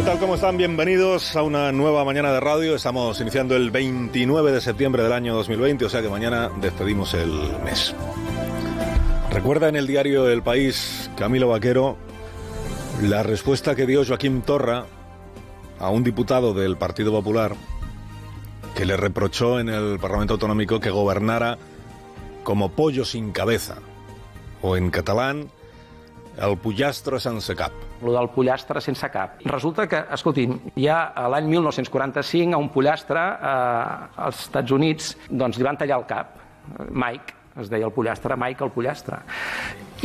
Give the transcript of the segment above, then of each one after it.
¿Qué tal? ¿Cómo están? Bienvenidos a una nueva mañana de radio. Estamos iniciando el 29 de septiembre del año 2020, o sea que mañana despedimos el mes. Recuerda en el diario El País, Camilo Vaquero, la respuesta que dio Joaquim Torra a un diputado del Partido Popular que le reprochó en el Parlamento Autonómico que gobernara como pollo sin cabeza, o en catalán, el pollastre sense cap. Lo del pollastre sense cap. Resulta que, escoltin, ja l'any 1945 a un pollastre als Estats Units doncs li van tallar el cap. Mike, es deia el pollastre, Mike el pollastre.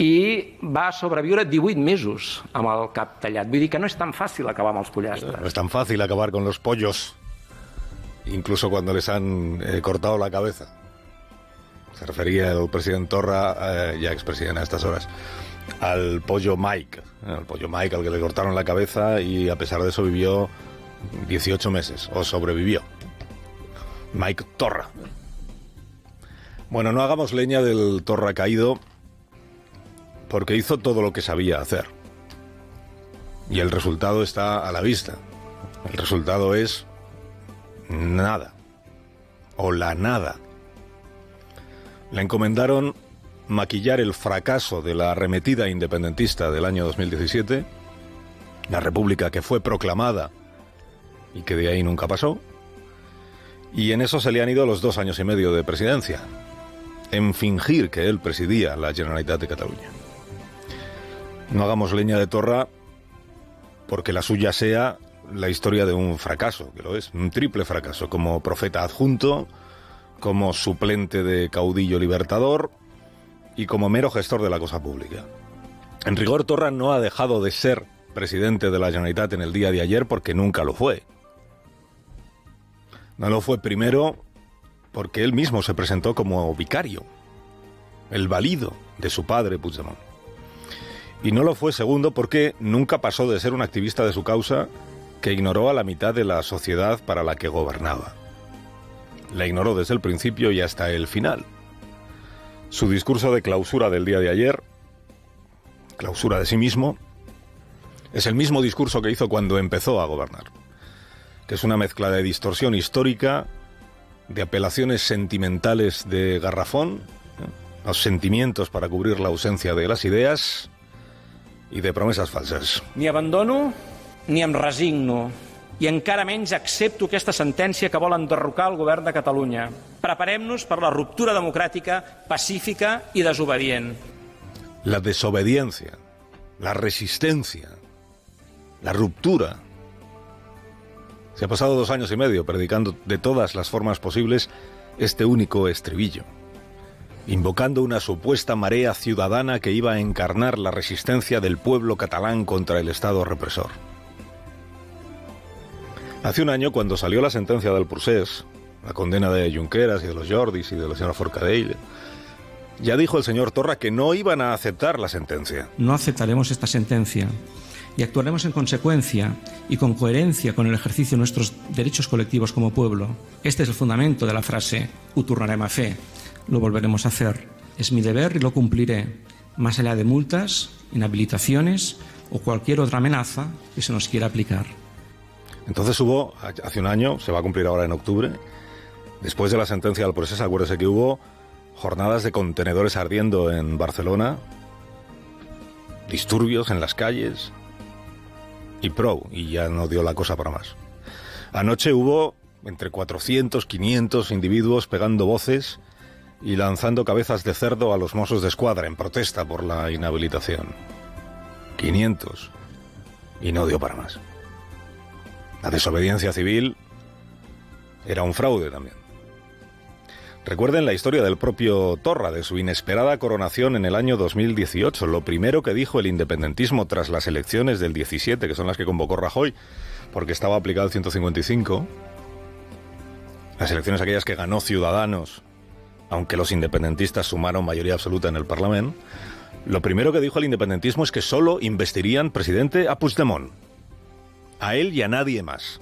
I va sobreviure 18 mesos amb el cap tallat. Vull dir que no és tan fàcil acabar amb els pollastres. No es tan fácil acabar con los pollos, incluso cuando les han cortado la cabeza. Se refería el presidente Torra, ya expresidente a estas horas, al pollo Mike, al que le cortaron la cabeza y a pesar de eso vivió 18 meses, o sobrevivió. Mike Torra. Bueno, no hagamos leña del Torra caído, porque hizo todo lo que sabía hacer. Y el resultado está a la vista. El resultado es nada, o la nada. Le encomendaron maquillar el fracaso de la arremetida independentista del año 2017, la república que fue proclamada y que de ahí nunca pasó, y en eso se le han ido los 2 años y medio de presidencia, en fingir que él presidía la Generalitat de Cataluña. No hagamos leña de Torra porque la suya sea la historia de un fracaso, que lo es, un triple fracaso, como profeta adjunto, como suplente de caudillo libertador y como mero gestor de la cosa pública. En rigor, Torra no ha dejado de ser presidente de la Generalitat en el día de ayer porque nunca lo fue. No lo fue primero porque él mismo se presentó como vicario, el valido de su padre Puigdemont. Y no lo fue segundo porque nunca pasó de ser un activista de su causa que ignoró a la mitad de la sociedad para la que gobernaba. La ignoró desde el principio y hasta el final. Su discurso de clausura del día de ayer, clausura de sí mismo, es el mismo discurso que hizo cuando empezó a gobernar, que es una mezcla de distorsión histórica, de apelaciones sentimentales de garrafón, los sentimientos para cubrir la ausencia de las ideas y de promesas falsas. Ni abandono ni em resigno. I encara menys accepto aquesta sentència que vol enderrocar el govern de Catalunya. Preparem-nos per la ruptura democràtica, pacífica i desobedient. La desobediencia, la resistencia, la ruptura. Se ha pasado 2 años y medio predicando de todas las formas posibles este único estribillo, invocando una supuesta marea ciudadana que iba a encarnar la resistencia del pueblo catalán contra el Estado represor. Hace un año, cuando salió la sentencia del Procés, la condena de Junqueras y de los Jordis y de la señora Forcadell, ya dijo el señor Torra que no iban a aceptar la sentencia. No aceptaremos esta sentencia y actuaremos en consecuencia y con coherencia con el ejercicio de nuestros derechos colectivos como pueblo. Este es el fundamento de la frase «Ho tornarem a fer». Lo volveremos a hacer. Es mi deber y lo cumpliré, más allá de multas, inhabilitaciones o cualquier otra amenaza que se nos quiera aplicar. Entonces hubo, hace un año, se va a cumplir ahora en octubre, después de la sentencia del proceso, acuérdese que hubo jornadas de contenedores ardiendo en Barcelona, disturbios en las calles y ya no dio la cosa para más. Anoche hubo entre 400, 500 individuos pegando voces y lanzando cabezas de cerdo a los Mossos de Escuadra en protesta por la inhabilitación. 500 y no dio para más. La desobediencia civil era un fraude también. Recuerden la historia del propio Torra, de su inesperada coronación en el año 2018. Lo primero que dijo el independentismo tras las elecciones del 17, que son las que convocó Rajoy, porque estaba aplicado el 155, las elecciones aquellas que ganó Ciudadanos, aunque los independentistas sumaron mayoría absoluta en el Parlamento, lo primero que dijo el independentismo es que solo investirían presidente a Puigdemont. A él y a nadie más,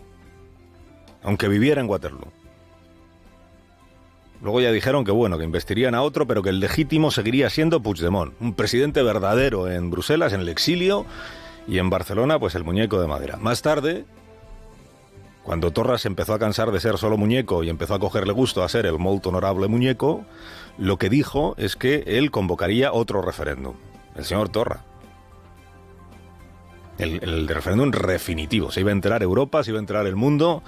aunque viviera en Waterloo. Luego ya dijeron que bueno, que investirían a otro, pero que el legítimo seguiría siendo Puigdemont, un presidente verdadero en Bruselas, en el exilio, y en Barcelona, pues el muñeco de madera. Más tarde, cuando Torra se empezó a cansar de ser solo muñeco y empezó a cogerle gusto a ser el molt honorable muñeco, lo que dijo es que él convocaría otro referéndum. El señor Torra. El referéndum definitivo. Se iba a enterar Europa, se iba a enterar el mundo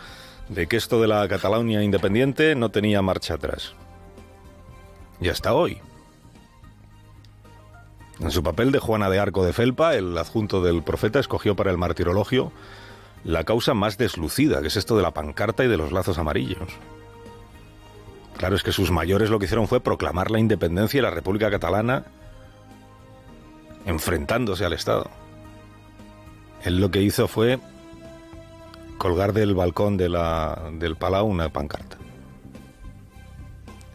de que esto de la Cataluña independiente no tenía marcha atrás. Y hasta hoy. En su papel de Juana de Arco de Felpa, el adjunto del profeta escogió para el martirologio la causa más deslucida, que es esto de la pancarta y de los lazos amarillos. Claro, es que sus mayores lo que hicieron fue proclamar la independencia y la República Catalana enfrentándose al Estado. Él lo que hizo fue colgar del balcón del Palau una pancarta.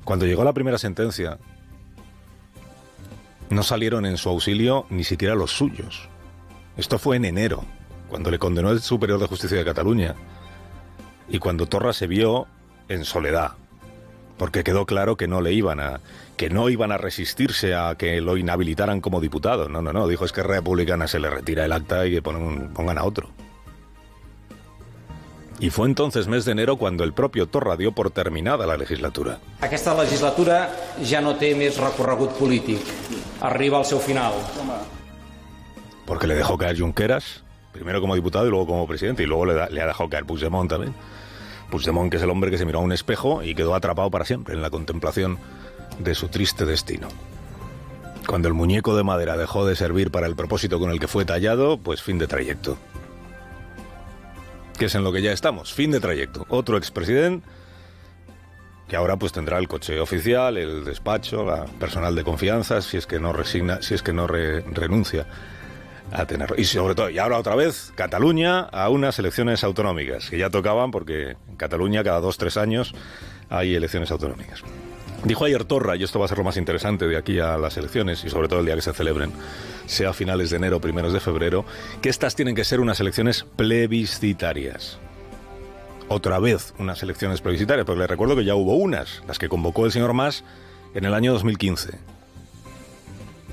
Cuando llegó la primera sentencia, no salieron en su auxilio ni siquiera los suyos. Esto fue en enero, cuando le condenó el Superior de Justicia de Cataluña y cuando Torra se vio en soledad, porque quedó claro que no iban a resistirse a que lo inhabilitaran como diputado. No, dijo es que Republicana se le retira el acta y que pongan a otro. Y fue entonces, mes de enero, cuando el propio Torra dio por terminada la legislatura. Aquesta legislatura ja no té més recorregut polític. Arriba al seu final. Porque le dejó caer Junqueras, primero como diputado y luego como presidente, y luego le ha dejado caer Puigdemont también. Puigdemont, que es el hombre que se miró a un espejo y quedó atrapado para siempre en la contemplación de su triste destino. Cuando el muñeco de madera dejó de servir para el propósito con el que fue tallado, pues fin de trayecto. Que es en lo que ya estamos, fin de trayecto. Otro expresidente que ahora pues tendrá el coche oficial, el despacho, la personal de confianza, si es que no renuncia a tenerlo. Y sobre todo, y ahora otra vez, Cataluña a unas elecciones autonómicas, que ya tocaban porque en Cataluña cada 2-3 años hay elecciones autonómicas. Dijo ayer Torra, y esto va a ser lo más interesante de aquí a las elecciones, y sobre todo el día que se celebren, sea a finales de enero o primeros de febrero, que estas tienen que ser unas elecciones plebiscitarias. Otra vez unas elecciones plebiscitarias, porque les recuerdo que ya hubo unas, las que convocó el señor Mas en el año 2015.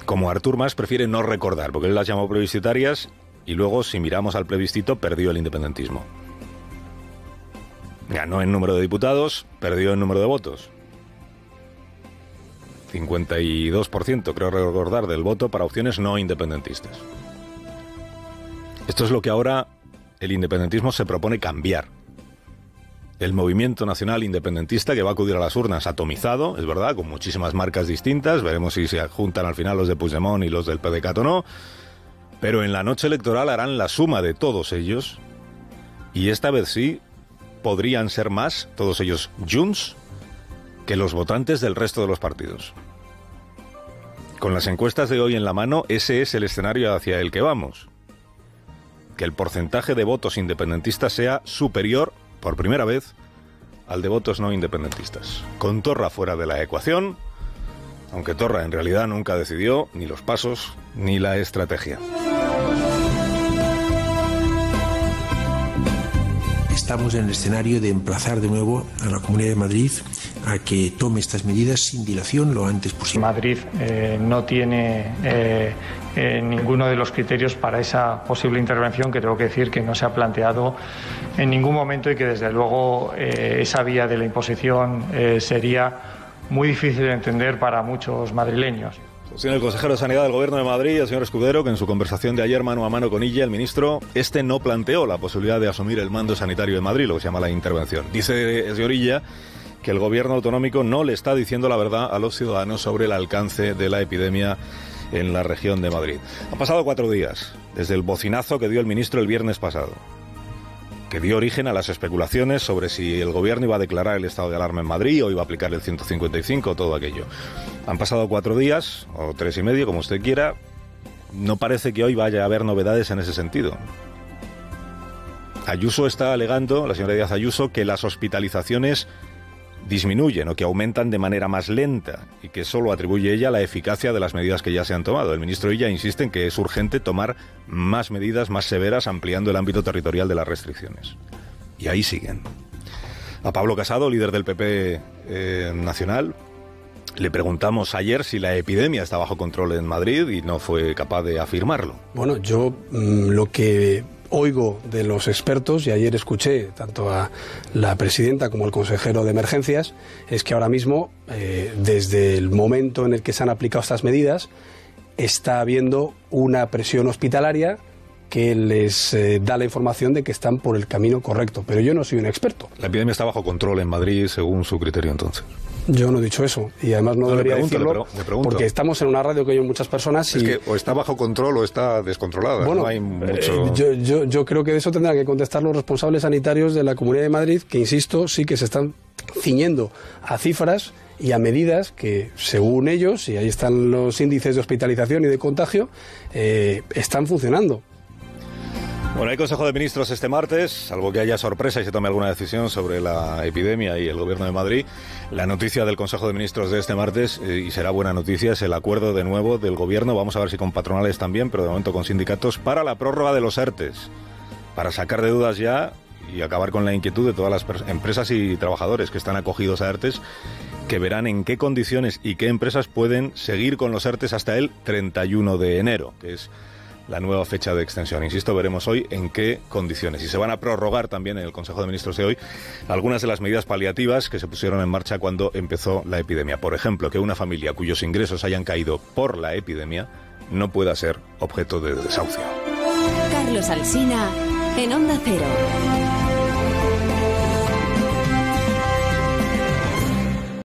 Como Artur Mas prefiere no recordar, porque él las llamó plebiscitarias y luego, si miramos al plebiscito, perdió el independentismo. Ganó en número de diputados, perdió en número de votos. 52%, creo recordar, del voto para opciones no independentistas. Esto es lo que ahora el independentismo se propone cambiar. El movimiento nacional independentista que va a acudir a las urnas atomizado, es verdad, con muchísimas marcas distintas, veremos si se juntan al final los de Puigdemont y los del PDeCAT o no, pero en la noche electoral harán la suma de todos ellos, y esta vez sí podrían ser más, todos ellos Junts, que los votantes del resto de los partidos. Con las encuestas de hoy en la mano, ese es el escenario hacia el que vamos. Que el porcentaje de votos independentistas sea superior, por primera vez, al de votos no independentistas. Con Torra fuera de la ecuación, aunque Torra en realidad nunca decidió ni los pasos ni la estrategia. Estamos en el escenario de emplazar de nuevo a la Comunidad de Madrid a que tome estas medidas sin dilación lo antes posible. Madrid no tiene ninguno de los criterios para esa posible intervención, que tengo que decir que no se ha planteado en ningún momento y que desde luego esa vía de la imposición sería muy difícil de entender para muchos madrileños. Sostiene el consejero de Sanidad del Gobierno de Madrid, el señor Escudero, que en su conversación de ayer mano a mano con Illa, el ministro, no planteó la posibilidad de asumir el mando sanitario de Madrid, lo que se llama la intervención. Dice el señor Illa que el gobierno autonómico no le está diciendo la verdad a los ciudadanos sobre el alcance de la epidemia en la región de Madrid. Han pasado 4 días desde el bocinazo que dio el ministro el viernes pasado, que dio origen a las especulaciones sobre si el gobierno iba a declarar el estado de alarma en Madrid o iba a aplicar el 155, todo aquello. Han pasado 4 días, o 3 y medio, como usted quiera. No parece que hoy vaya a haber novedades en ese sentido. Ayuso está alegando, la señora Díaz Ayuso, que las hospitalizaciones disminuyen o que aumentan de manera más lenta y que solo atribuye ella la eficacia de las medidas que ya se han tomado. El ministro Illa insiste en que es urgente tomar más medidas más severas, ampliando el ámbito territorial de las restricciones. Y ahí siguen. A Pablo Casado, líder del PP nacional, Le preguntamos ayer si la epidemia está bajo control en Madrid y no fue capaz de afirmarlo. Bueno, yo lo que oigo de los expertos, y ayer escuché tanto a la presidenta como al consejero de emergencias, es que ahora mismo, desde el momento en el que se han aplicado estas medidas, está habiendo una presión hospitalaria que les da la información de que están por el camino correcto. Pero yo no soy un experto. La epidemia está bajo control en Madrid, según su criterio, entonces. Yo no he dicho eso, y además no debería decirlo, porque estamos en una radio que hay muchas personas y... Es que o está bajo control o está descontrolada. Bueno, no hay mucho... yo creo que de eso tendrán que contestar los responsables sanitarios de la Comunidad de Madrid, que, insisto, sí que se están ciñendo a cifras y a medidas que, según ellos, y ahí están los índices de hospitalización y de contagio, están funcionando. Bueno, hay Consejo de Ministros este martes, salvo que haya sorpresa y se tome alguna decisión sobre la epidemia y el Gobierno de Madrid. La noticia del Consejo de Ministros de este martes, y será buena noticia, es el acuerdo de nuevo del Gobierno, vamos a ver si con patronales también, pero de momento con sindicatos, para la prórroga de los ERTEs, para sacar de dudas ya y acabar con la inquietud de todas las empresas y trabajadores que están acogidos a ERTEs, que verán en qué condiciones y qué empresas pueden seguir con los ERTEs hasta el 31 de enero, que es la nueva fecha de extensión. Insisto, veremos hoy en qué condiciones. Y se van a prorrogar también en el Consejo de Ministros de hoy algunas de las medidas paliativas que se pusieron en marcha cuando empezó la epidemia. Por ejemplo, que una familia cuyos ingresos hayan caído por la epidemia no pueda ser objeto de desahucio. Carlos Alsina, en Onda Cero.